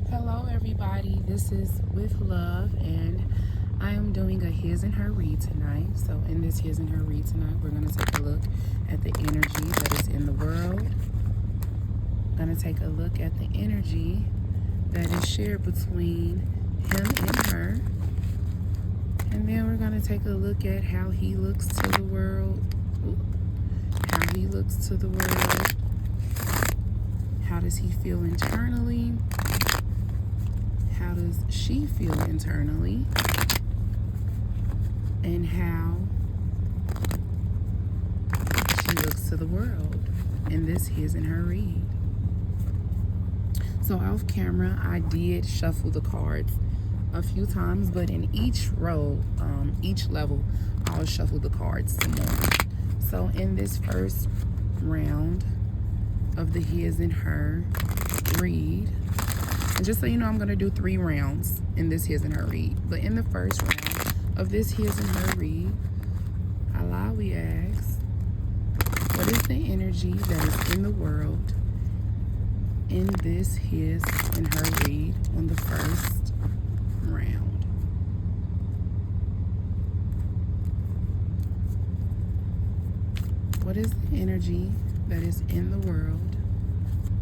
Hello everybody, this is With Love and I am doing a his and her read tonight. So in this his and her read tonight, we're going to take a look at the energy that is in the world. Going to take a look at the energy that is shared between him and her. And then we're going to take a look at how he looks to the world. How he looks to the world. How does he feel internally? How does she feel internally? And how she looks to the world in this his and her read. So off camera, I did shuffle the cards a few times, but in each row, each level, I'll shuffle the cards some more. So in this first round of the his and her read, and just so you know, I'm going to do 3 rounds in this his and her read. But in the first round of this his and her read, we ask, what is the energy that is in the world in this his and her read on the first round? What is the energy that is in the world?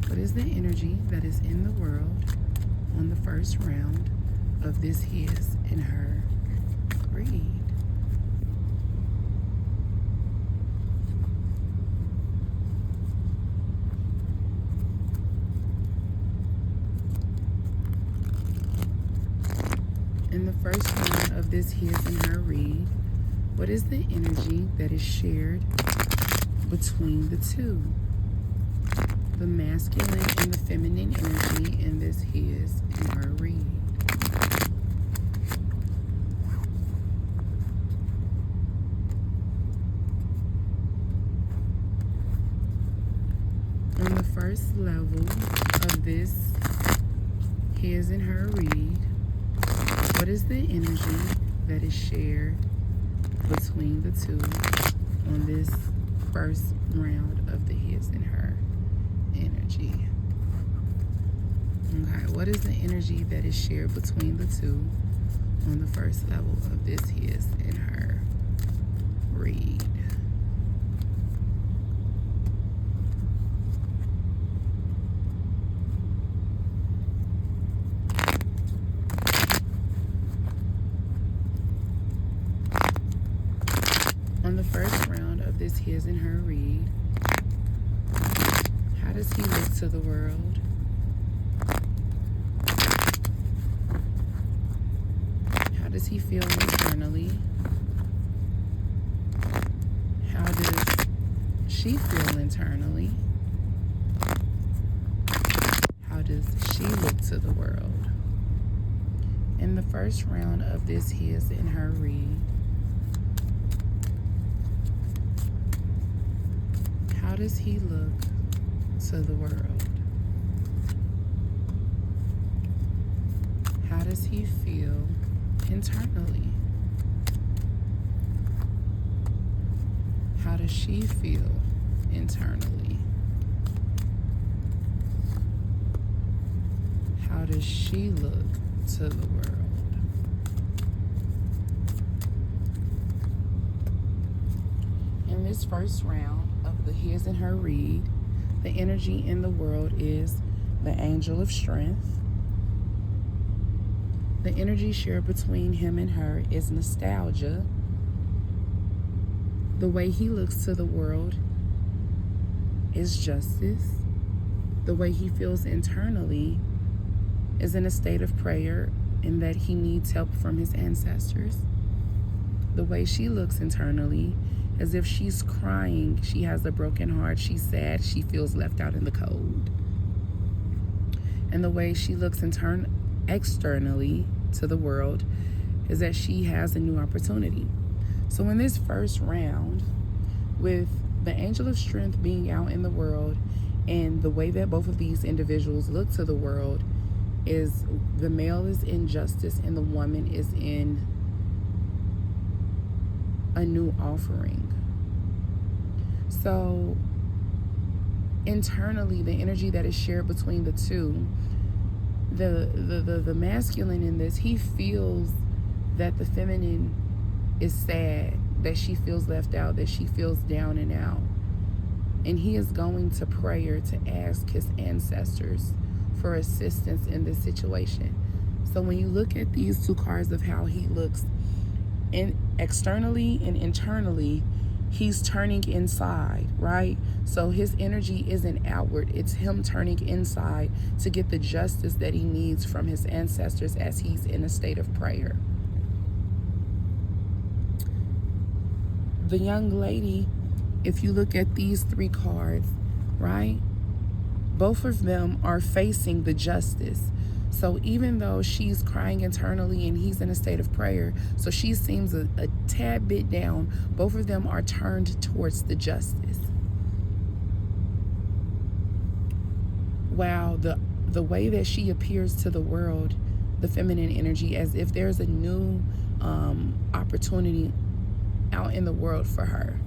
What is the energy that is in the world on the first round of this his and her read? In the first round of this his and her read, what is the energy that is shared between the two? The masculine and the feminine energy in this his and her read. On the first level of this his and her read, what is the energy that is shared between the two on this first round of the his and her energy? Okay, what is the energy that is shared between the two on the first level of this his and her read? On the first round of this his and her read, how does he look to the world? How does he feel internally? How does she feel internally? How does she look to the world? In the first round of this his and her read, how does he look to the world? How does he feel internally? How does she feel internally? How does she look to the world? In this first round of the his and her read, the energy in the world is the angel of strength. The energy shared between him and her is nostalgia. The way he looks to the world is justice. The way he feels internally is in a state of prayer in that he needs help from his ancestors. The way she looks internally, as if she's crying, she has a broken heart, she's sad, she feels left out in the cold. And the way she looks externally to the world is that she has a new opportunity. So in this first round, with the angel of strength being out in the world, and the way that both of these individuals look to the world is the male is in justice and the woman is in a new offering. So internally, the energy that is shared between the two, the masculine in this, he feels that the feminine is sad, that she feels left out, that she feels down and out. And he is going to prayer to ask his ancestors for assistance in this situation. So when you look at these two cards of how he looks externally and internally, he's turning inside, right? So his energy isn't outward. It's him turning inside to get the justice that he needs from his ancestors as he's in a state of prayer. The young lady, if you look at these three cards, right? Both of them are facing the justice. So even though she's crying internally and he's in a state of prayer, so she seems a tad bit down, both of them are turned towards the justice. Wow, the way that she appears to the world, the feminine energy, as if there's a new opportunity out in the world for her.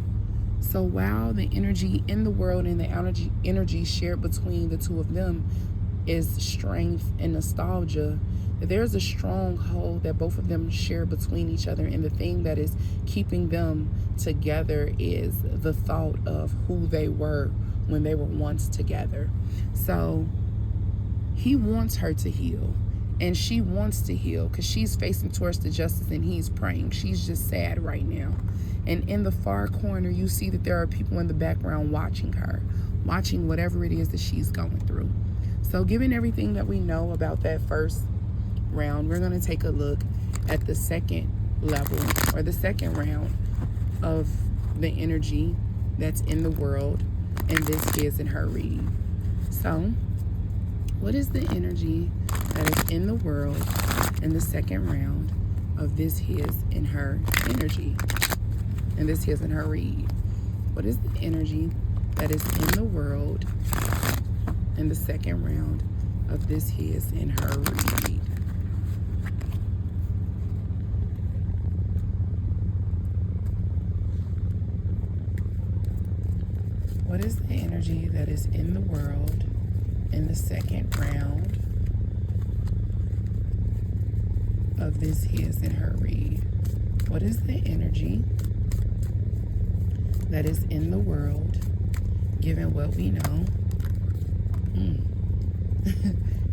So while the energy in the world and the energy shared between the two of them is strength and nostalgia, there's a stronghold that both of them share between each other, and the thing that is keeping them together is the thought of who they were when they were once together. So he wants her to heal, and she wants to heal because she's facing towards the justice and he's praying. She's just sad right now. And in the far corner, you see that there are people in the background watching her, watching whatever it is that she's going through. So given everything that we know about that first round, we're going to take a look at the second level, or the second round of the energy that's in the world, and this his and her read. So what is the energy that is in the world in the second round of this his and her energy? And this his and her read. What is the energy that is in the world in the second round of this his and her read? What is the energy that is in the world in the second round of this his and her read? What is the energy that is in the world, given what we know,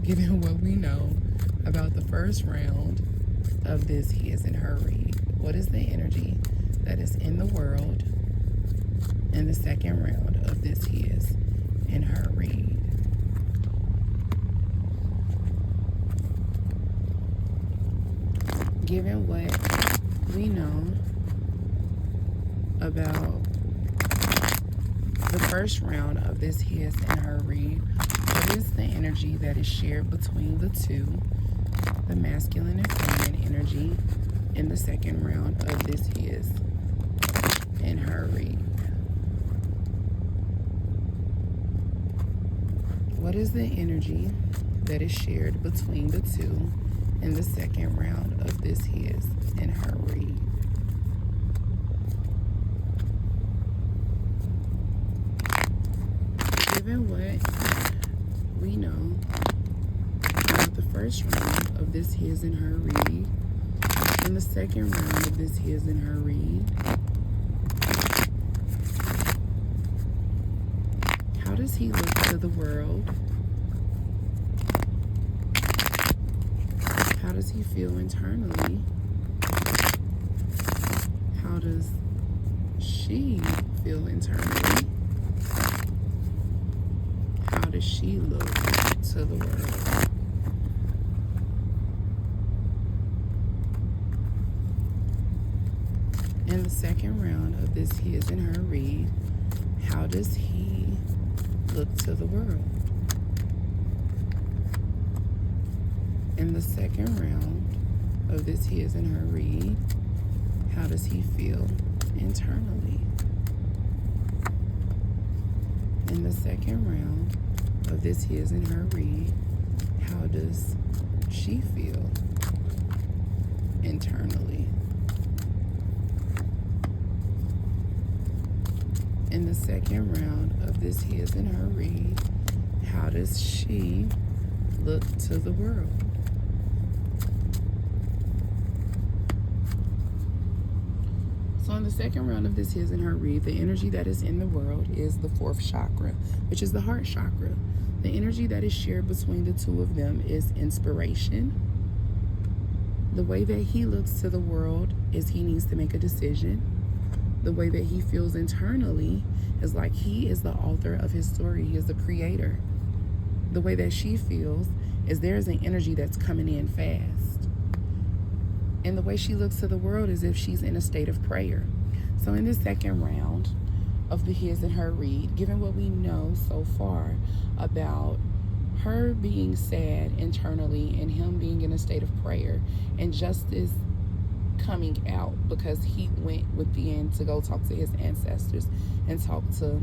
given what we know about the first round of this his and her read? What is the energy that is in the world in the second round of this his and her read? Given what we know about the first round of this his and her read, what is the energy that is shared between the two, the masculine and feminine energy, in the second round of this his and her read? What is the energy that is shared between the two in the second round of this his and her read? Given what we know about the first round of this his and her read, and the second round of this his and her read, how does he look to the world? How does he feel internally? How does she feel internally? How does she look to the world? In the second round of this his and her read, how does he look to the world? In the second round of this his and her read, how does he feel internally? In the second round of this his and her read, how does she feel internally? In the second round of this his and her read, how does she look to the world. So in the second round of this his and her read, the energy that is in the world is the fourth chakra, which is the heart chakra. The energy that is shared between the two of them is inspiration. The way that he looks to the world is he needs to make a decision. The way that he feels internally is like he is the author of his story. He is the creator. The way that she feels is there's an energy that's coming in fast. And the way she looks to the world is if she's in a state of prayer. So in this second round of the his and her read, given what we know so far about her being sad internally and him being in a state of prayer and justice coming out because he went within to go talk to his ancestors and talk to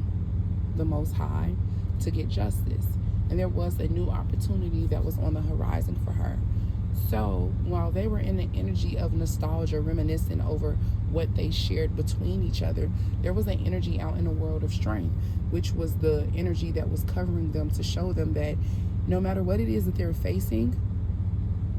the Most High to get justice. And there was a new opportunity that was on the horizon for her. So while they were in the energy of nostalgia, reminiscing over what they shared between each other, there was an energy out in the world of strength, which was the energy that was covering them to show them that no matter what it is that they're facing,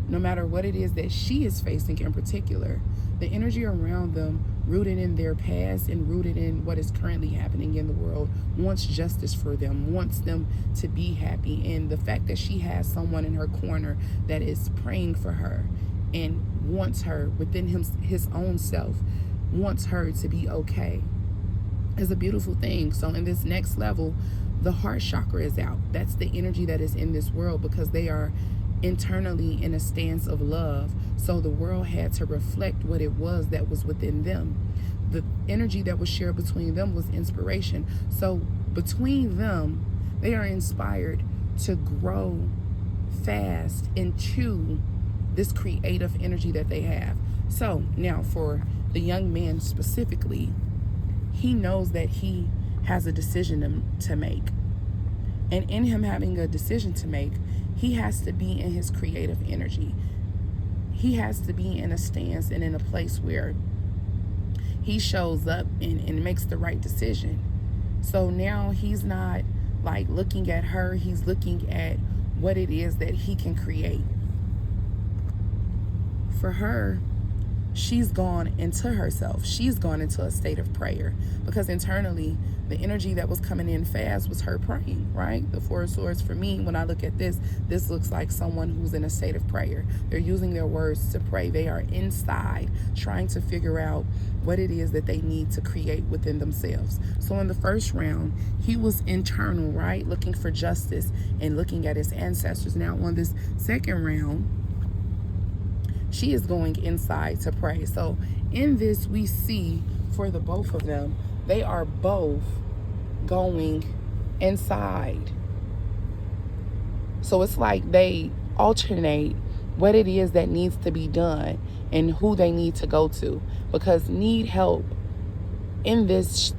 no matter what it is that she is facing in particular, the energy around them, rooted in their past and rooted in what is currently happening in the world, wants justice for them, wants them to be happy. And the fact that she has someone in her corner that is praying for her and wants her within his own self, wants her to be okay, is a beautiful thing. So in this next level, the heart chakra is out. That's the energy that is in this world because they are internally in a stance of love. So the world had to reflect what it was that was within them. The energy that was shared between them was inspiration. So between them, they are inspired to grow fast into this creative energy that they have. So now for the young man specifically, he knows that he has a decision to make. And in him having a decision to make, he has to be in his creative energy. He has to be in a stance and in a place where he shows up and makes the right decision. So now he's not like looking at her, he's looking at what it is that he can create. For her, she's gone into herself. She's gone into a state of prayer because internally the energy that was coming in fast was her praying, right? The Four of Swords, for me, when I look at this looks like someone who's in a state of prayer. They're using their words to pray. They are inside trying to figure out what it is that they need to create within themselves. So in the first round, he was internal, right? Looking for justice and looking at his ancestors. Now on this second round, she is going inside to pray. So in this, we see for the both of them, they are both going inside. So it's like they alternate what it is that needs to be done and who they need to go to, because need help in this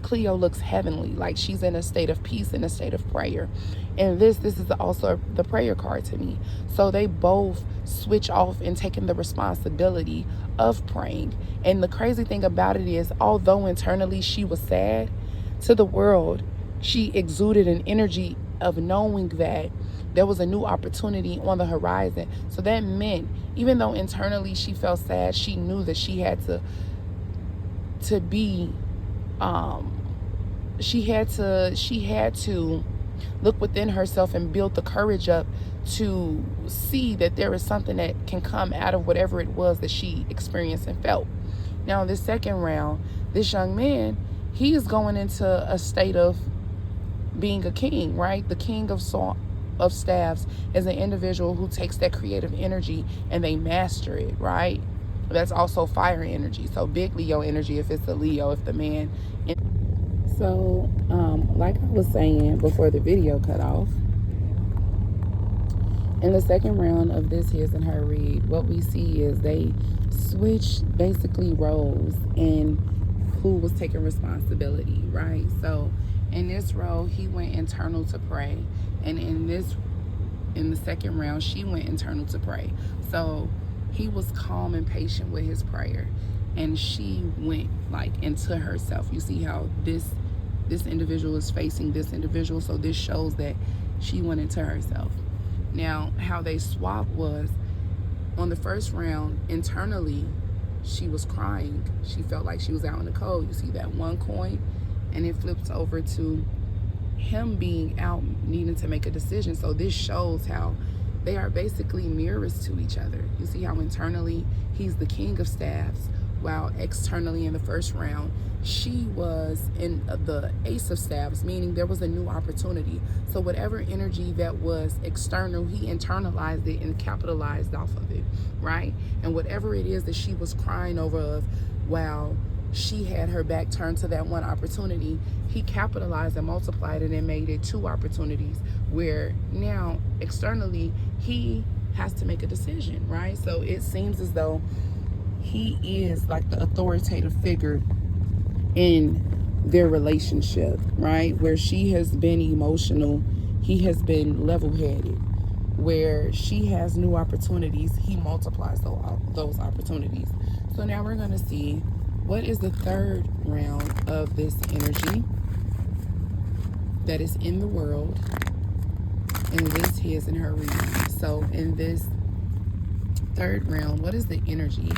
Cleo looks heavenly, like she's in a state of peace, in a state of prayer. And this is also the prayer card to me. So they both switch off and taking the responsibility of praying. And the crazy thing about it is, although internally she was sad, to the world she exuded an energy of knowing that there was a new opportunity on the horizon. So that meant, even though internally she felt sad, she knew that she had to be she had to look within herself and build the courage up to see that there is something that can come out of whatever it was that she experienced and felt. Now in this second round, this young man, he is going into a state of being a king, right? The king of staffs is an individual who takes that creative energy and they master it, right? That's also fire energy. So big Leo energy if it's a Leo, if the man. So like I was saying before the video cut off, in the second round of this his and her read, what we see is they switch basically roles in who was taking responsibility, right? So in this role, he went internal to pray, and in the second round, she went internal to pray. So he was calm and patient with his prayer, and she went like into herself. You see how this individual is facing this individual, so this shows that she went into herself. Now, how they swapped was on the first round, internally, she was crying. She felt like she was out in the cold. You see that one coin, and it flips over to him being out, needing to make a decision. So this shows how they are basically mirrors to each other. You see how internally he's the king of staffs, while externally in the first round, she was in the ace of staffs, meaning there was a new opportunity. So whatever energy that was external, he internalized it and capitalized off of it, right? And whatever it is that she was crying over of, while she had her back turned to that one opportunity, he capitalized and multiplied it and made it two opportunities, where now externally he has to make a decision, right? So it seems as though he is like the authoritative figure in their relationship, right? Where she has been emotional, he has been level-headed. Where she has new opportunities, he multiplies those opportunities. So now we're going to see what is the third round of this energy that is in the world, and this his and her reading. So in this third round, what is the energy?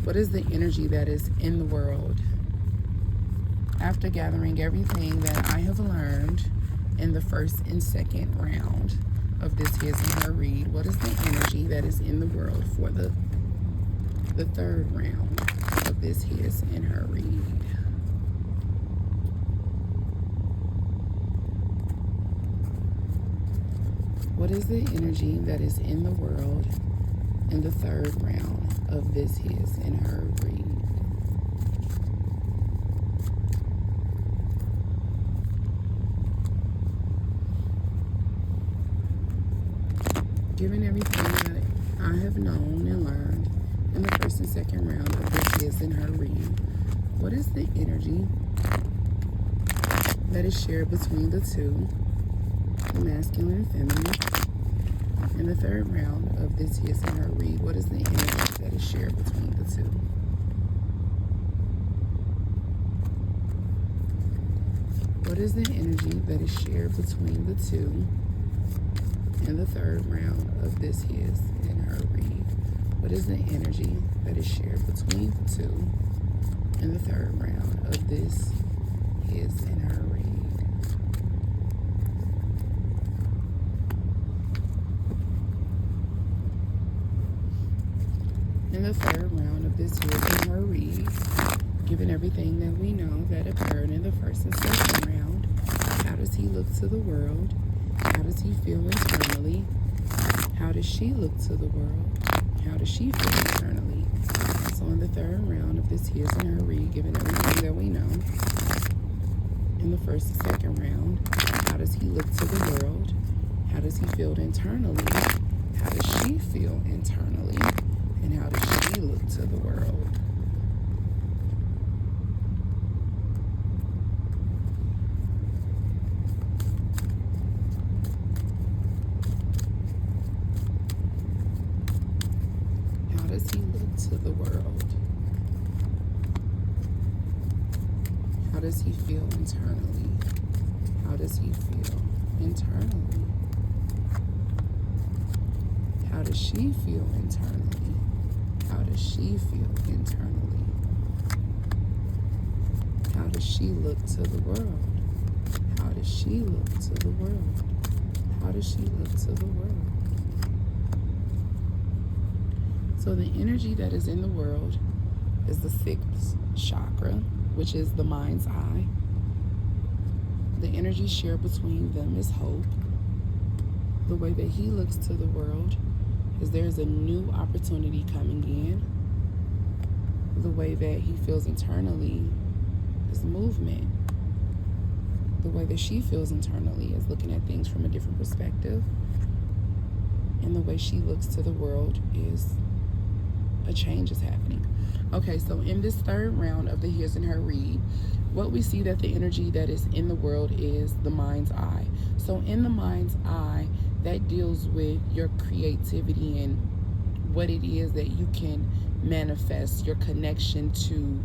What is the energy that is in the world? After gathering everything that I have learned in the first and second round of this his and her read, what is the energy that is in the world for the third round of this his and her read? What is the energy that is in the world in the third round of this his and her read? Given everything that I have known and learned in the first and second round of this his and her read, what is the energy that is shared between the two, the masculine and feminine? In the third round of this his and her read, what is the energy that is shared between the two? What is the energy that is shared between the two in the third round of this his and her read? What is the energy that is shared between the two in the third round of this his and her read? In the third round of this his and her read, given everything that we know that occurred in the first and second round, how does he look to the world? How does he feel internally? How does she look to the world? How does she feel internally? So in the third round of this his and her read, given everything that we know in the first and second round, how does he look to the world? How does he feel internally? How does she feel internally? And how does she look to the world? How does he look to the world? How does he feel internally? How does he feel internally? How does she feel internally? How does she feel internally? How does she look to the world? How does she look to the world? How does she look to the world? So the energy that is in the world is the sixth chakra, which is the mind's eye. The energy shared between them is hope. The way that he looks to the world is there's a new opportunity coming in. The way that he feels internally is movement. The way that she feels internally is looking at things from a different perspective. And the way she looks to the world is a change is happening. Okay, so in this third round of the his and her read, what we see that the energy that is in the world is the mind's eye. So in the mind's eye, that deals with your creativity and what it is that you can manifest, your connection to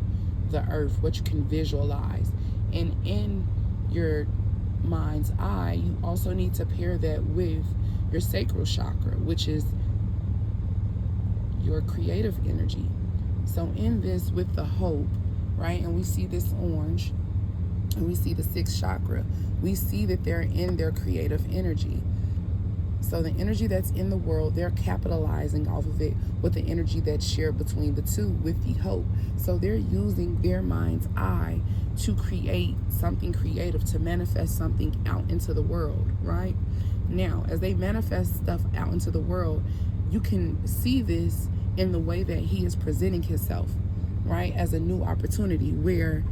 the earth, what you can visualize. And in your mind's eye, you also need to pair that with your sacral chakra, which is your creative energy. So in this, with the hope, right, and we see this orange, and we see the sixth chakra, we see that they're in their creative energy. So the energy that's in the world, they're capitalizing off of it with the energy that's shared between the two with the hope. So they're using their mind's eye to create something creative, to manifest something out into the world, right? Now, as they manifest stuff out into the world, you can see this in the way that he is presenting himself, right? As a new opportunity, where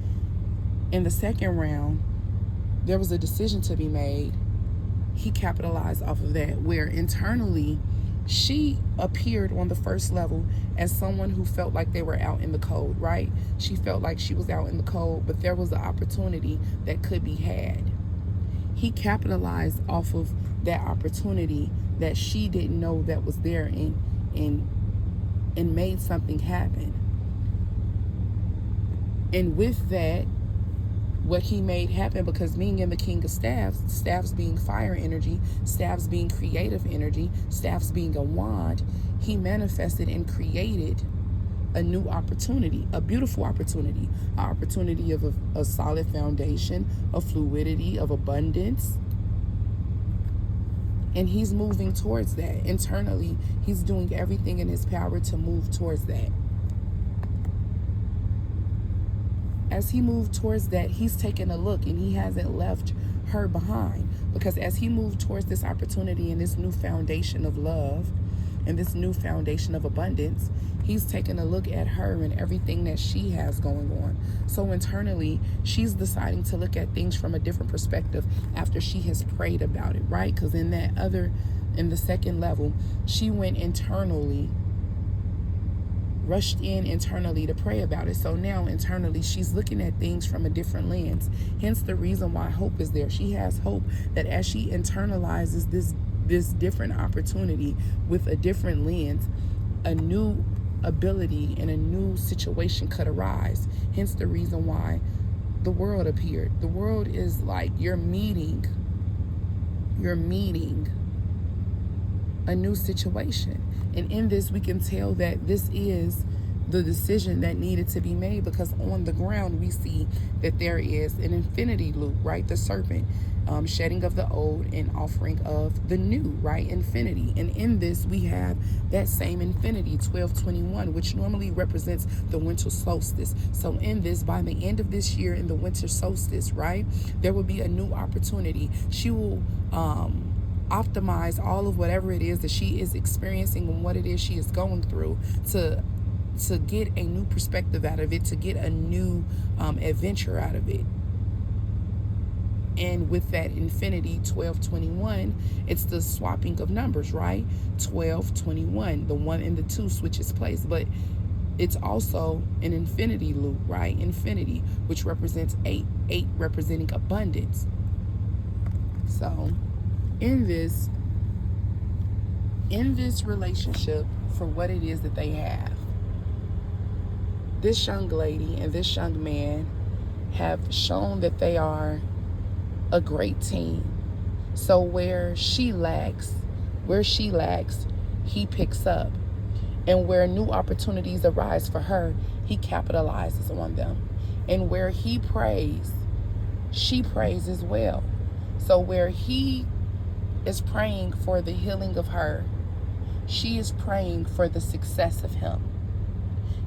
in the second round, there was a decision to be made. He capitalized off of that, where internally she appeared on the first level as someone who felt like they were out in the cold, right? She felt like she was out in the cold, but there was an opportunity that could be had. He capitalized off of that opportunity that she didn't know that was there, and made something happen. And with that, what he made happen, because being in the King of Staffs, staffs being fire energy, staffs being creative energy, staffs being a wand, he manifested and created a new opportunity, a beautiful opportunity, an opportunity of a solid foundation, of fluidity, of abundance. And he's moving towards that. Internally, he's doing everything in his power to move towards that. As he moved towards that, he's taken a look, and he hasn't left her behind, because as he moved towards this opportunity and this new foundation of love and this new foundation of abundance, he's taken a look at her and everything that she has going on. So internally, she's deciding to look at things from a different perspective after she has prayed about it, right? Because in the second level, she went internally, rushed in internally to pray about it. So now internally, she's looking at things from a different lens. Hence the reason why hope is there. She has hope that as she internalizes this different opportunity with a different lens, a new ability and a new situation could arise. Hence the reason why the world appeared. The world is like you're meeting a new situation. And in this, we can tell that this is the decision that needed to be made, because on the ground we see that there is an infinity loop, right? The serpent, shedding of the old and offering of the new, right? Infinity. And in this, we have that same infinity, 1221, which normally represents the winter solstice. So in this, by the end of this year, in the winter solstice, right, there will be a new opportunity. She will optimize all of whatever it is that she is experiencing and what it is she is going through to get a new perspective out of it, to get a new adventure out of it. And with that infinity 1221, it's the swapping of numbers, right? 1221, the 1 and the 2 switches place, but it's also an infinity loop, right? Infinity, which represents 8 representing abundance. So in this relationship, for what it is that they have, this young lady and this young man have shown that they are a great team. So where she lacks, he picks up. And where new opportunities arise for her, he capitalizes on them. And where he prays, she prays as well. So where he is praying for the healing of her, she is praying for the success of him.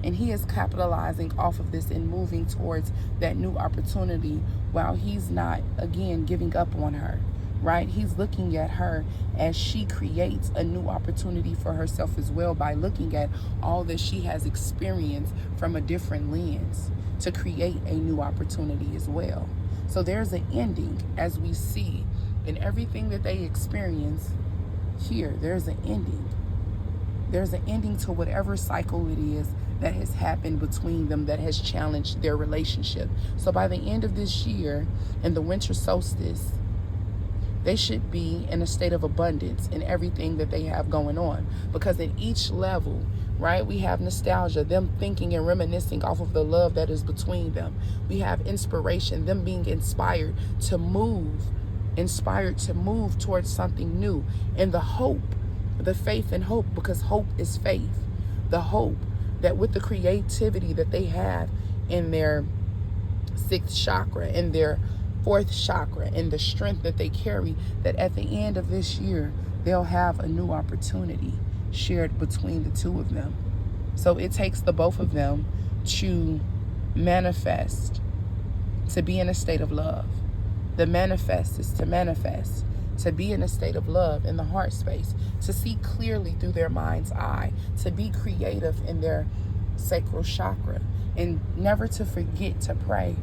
And he is capitalizing off of this and moving towards that new opportunity, while he's not, again, giving up on her, right? He's looking at her as she creates a new opportunity for herself as well, by looking at all that she has experienced from a different lens to create a new opportunity as well. So there's an ending, as we see in everything that they experience here. There's an ending. There's an ending to whatever cycle it is that has happened between them that has challenged their relationship. So by the end of this year, in the winter solstice, they should be in a state of abundance in everything that they have going on. Because in each level, right, we have nostalgia, them thinking and reminiscing off of the love that is between them. We have inspiration, them being inspired to move inspired to move towards something new. And the hope, the faith and hope, because hope is faith. The hope that with the creativity that they have in their sixth chakra, in their fourth chakra, and the strength that they carry, that at the end of this year, they'll have a new opportunity shared between the two of them. So it takes the both of them to manifest, to be in a state of love. The manifest is to manifest, to be in a state of love in the heart space, to see clearly through their mind's eye, to be creative in their sacral chakra, and never to forget to pray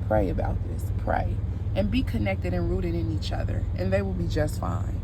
about this, pray, and be connected and rooted in each other, and they will be just fine.